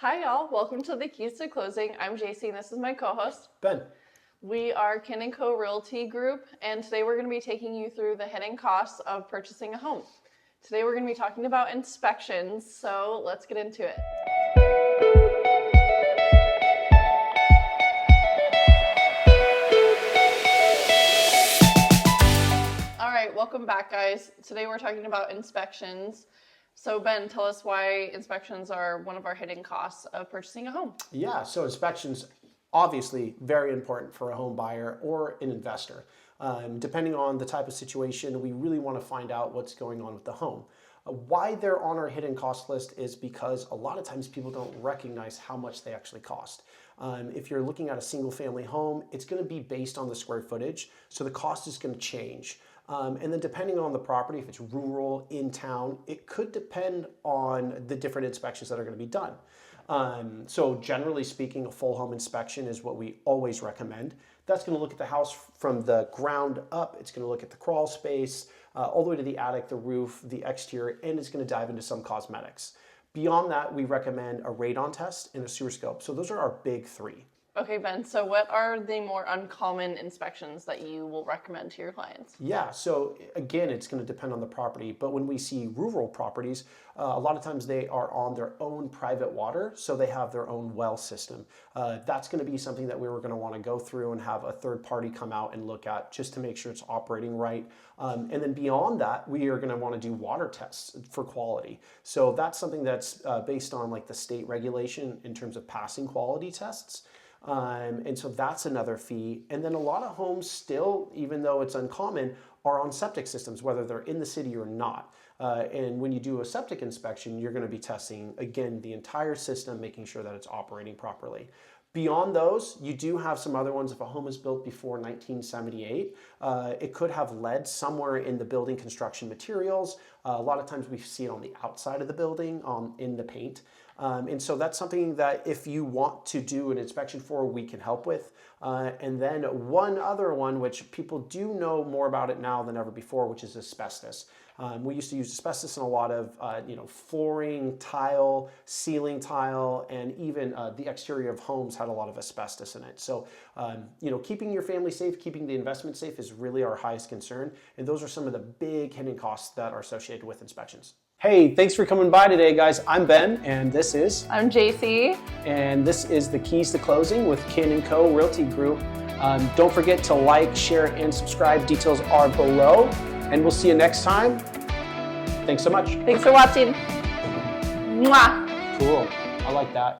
Hi y'all, welcome to the Keys to Closing. I'm JC and this is my co-host, Ben. We are Kin & Co Realty Group, and today we're going to be taking you through the hidden costs of purchasing a home. Today we're going to be talking about inspections, so let's get into it. All right, welcome back guys. Today we're talking about inspections. So Ben, tell us why inspections are one of our hidden costs of purchasing a home. Yeah, so inspections, obviously very important for a home buyer or an investor. Depending on the type of situation, we really want to find out what's going on with the home. Why they're on our hidden cost list is because a lot of times people don't recognize how much they actually cost. If you're looking at a single family home, it's going to be based on the square footage, so the cost is going to change. And then depending on the property, if it's rural, in town, it could depend on the different inspections that are going to be done. So generally speaking, a full home inspection is what we always recommend. That's going to look at the house from the ground up. It's going to look at the crawl space, all the way to the attic, the roof, the exterior, and it's going to dive into some cosmetics. Beyond that, we recommend a radon test and a sewer scope. So those are our big three. Okay, Ben, so what are the more uncommon inspections that you will recommend to your clients? Yeah, so again, it's going to depend on the property, but when we see rural properties, a lot of times they are on their own private water, so they have their own well system. That's going to be something that we were going to want to go through and have a third party come out and look at just to make sure it's operating right. And then beyond that, we are going to want to do water tests for quality. So that's something that's based on like the state regulation in terms of passing quality tests. And so that's another fee. And then a lot of homes still, even though it's uncommon, are on septic systems, whether they're in the city or not. And when you do a septic inspection, you're going to be testing, again, the entire system, making sure that it's operating properly. Beyond those, you do have some other ones. If a home is built before 1978, it could have lead somewhere in the building construction materials. A lot of times we see it on the outside of the building, in the paint. And so that's something that if you want to do an inspection for, we can help with. And then one other one, which people do know more about it now than ever before, which is asbestos. We used to use asbestos in a lot of flooring, tile, ceiling tile, and even the exterior of homes had a lot of asbestos in it. So keeping your family safe, keeping the investment safe is really our highest concern. And those are some of the big hidden costs that are associated with inspections. Hey, thanks for coming by today, guys. I'm Ben, and this is... I'm JC. And this is the Keys to Closing with Kin & Co Realty Group. Don't forget to like, share, and subscribe. Details are below. And we'll see you next time. Thanks so much. Thanks for watching. Mwah. Cool. I like that.